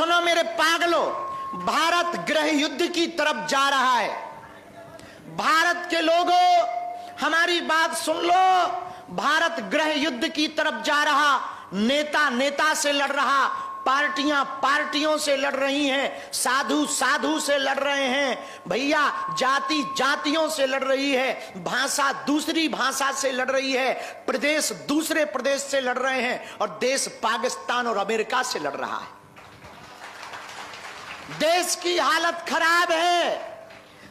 सुनो मेरे पागलों, भारत गृह युद्ध की तरफ जा रहा है। भारत के लोगों, हमारी बात सुन लो। भारत गृह युद्ध की तरफ जा रहा, नेता नेता से लड़ रहा, पार्टियां पार्टियों से लड़ रही हैं, साधु साधु से लड़ रहे हैं भैया, जाति जातियों से लड़ रही है, भाषा दूसरी भाषा से लड़ रही है, प्रदेश दूसरे प्रदेश से लड़ रहे हैं, और देश पाकिस्तान और अमेरिका से लड़ रहा है। देश की हालत खराब है।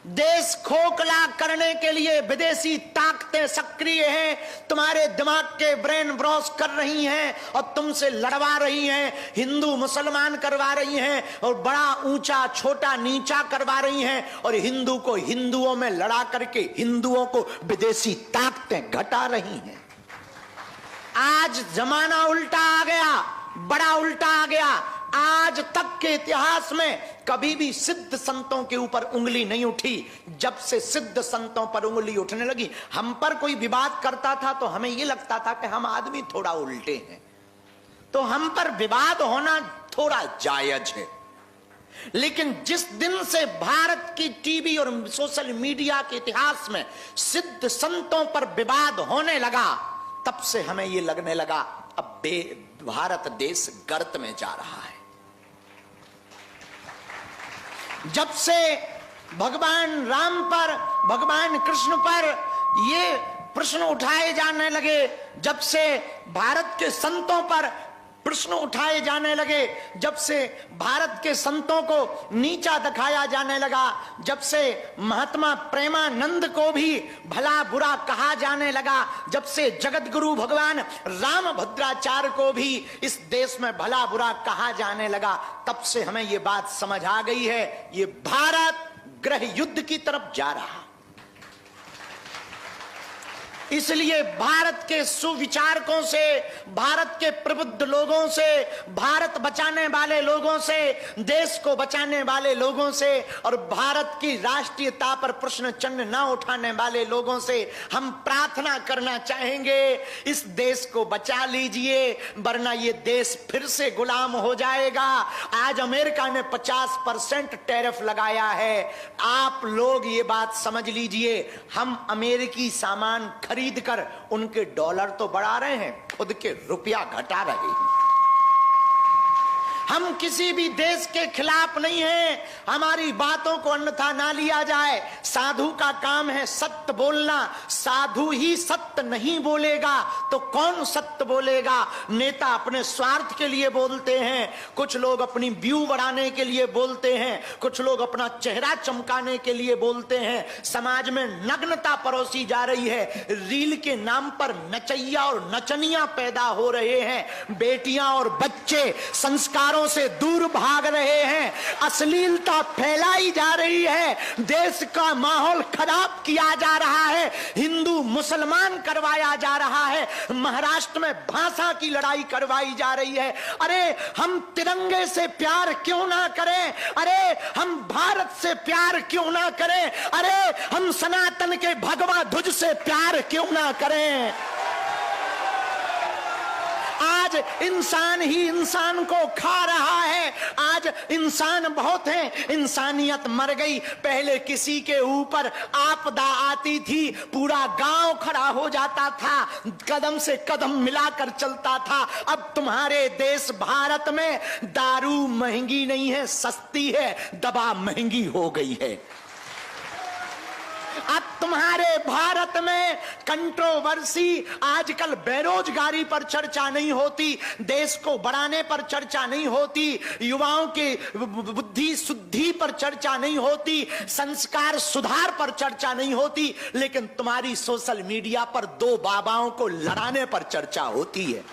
देश खोखला करने के लिए विदेशी ताकतें सक्रिय हैं, तुम्हारे दिमाग के ब्रेन वॉश कर रही हैं और तुमसे लड़वा रही हैं, हिंदू मुसलमान करवा रही हैं और बड़ा ऊंचा छोटा नीचा करवा रही हैं, और हिंदू को हिंदुओं में लड़ा करके हिंदुओं को विदेशी ताकतें घटा रही हैं। आज जमाना उल्टा आ गया, बड़ा उल्टा आ गया। आज तक के इतिहास में कभी भी सिद्ध संतों के ऊपर उंगली नहीं उठी। जब से सिद्ध संतों पर उंगली उठने लगी, हम पर कोई विवाद करता था तो हमें यह लगता था कि हम आदमी थोड़ा उल्टे हैं, तो हम पर विवाद होना थोड़ा जायज है। लेकिन जिस दिन से भारत की टीवी और सोशल मीडिया के इतिहास में सिद्ध संतों पर विवाद होने लगा, तब से हमें यह लगने लगा अब भारत देश गर्त में जा रहा है। जब से भगवान राम पर, भगवान कृष्ण पर ये प्रश्न उठाए जाने लगे, जब से भारत के संतों पर प्रश्न उठाए जाने लगे, जब से भारत के संतों को नीचा दिखाया जाने लगा, जब से महात्मा प्रेमानंद को भी भला बुरा कहा जाने लगा, जब से जगत गुरु भगवान रामभद्राचार्य को भी इस देश में भला बुरा कहा जाने लगा, तब से हमें ये बात समझ आ गई है, ये भारत गृह युद्ध की तरफ जा रहा। इसलिए भारत के सुविचारकों से, भारत के प्रबुद्ध लोगों से, भारत बचाने वाले लोगों से, देश को बचाने वाले लोगों से और भारत की राष्ट्रीयता पर प्रश्न चिन्ह न उठाने वाले लोगों से हम प्रार्थना करना चाहेंगे, इस देश को बचा लीजिए, वरना ये देश फिर से गुलाम हो जाएगा। आज अमेरिका ने 50% टैरिफ लगाया है। आप लोग ये बात समझ लीजिए, हम अमेरिकी सामान खरीद कर उनके डॉलर तो बढ़ा रहे हैं, खुद के रुपया घटा रहे हैं। हम किसी भी देश के खिलाफ नहीं हैं, हमारी बातों को अन्यथा ना लिया जाए। साधु का काम है सत्य बोलना, साधु ही सत्य नहीं बोलेगा तो कौन सत्य बोलेगा। नेता अपने स्वार्थ के लिए बोलते हैं, कुछ लोग अपनी व्यू बढ़ाने के लिए बोलते हैं, कुछ लोग अपना चेहरा चमकाने के लिए बोलते हैं। समाज में नग्नता परोसी जा रही है, रील के नाम पर नचैया और नचनिया पैदा हो रहे हैं, बेटियां और बच्चे संस्कारों से दूर भाग रहे हैं, अश्लीलता फैलाई जा रही है, देश का माहौल खराब किया जा रहा है, हिंदू मुसलमान करवाया जा रहा है, महाराष्ट्र में भाषा की लड़ाई करवाई जा रही है। अरे हम तिरंगे से प्यार क्यों ना करें, अरे हम भारत से प्यार क्यों ना करें, अरे हम सनातन के भगवा ध्वज से प्यार क्यों ना करें। आज इंसान ही इंसान को खा रहा है, आज इंसान बहुत हैं, इंसानियत मर गई। पहले किसी के ऊपर आपदा आती थी, पूरा गांव खड़ा हो जाता था, कदम से कदम मिलाकर चलता था। अब तुम्हारे देश भारत में दारू महंगी नहीं है, सस्ती है, दवा महंगी हो गई है। अब तुम्हारे भारत में कंट्रोवर्सी, आजकल बेरोजगारी पर चर्चा नहीं होती, देश को बढ़ाने पर चर्चा नहीं होती, युवाओं के बुद्धि शुद्धि पर चर्चा नहीं होती, संस्कार सुधार पर चर्चा नहीं होती, लेकिन तुम्हारी सोशल मीडिया पर दो बाबाओं को लड़ाने पर चर्चा होती है।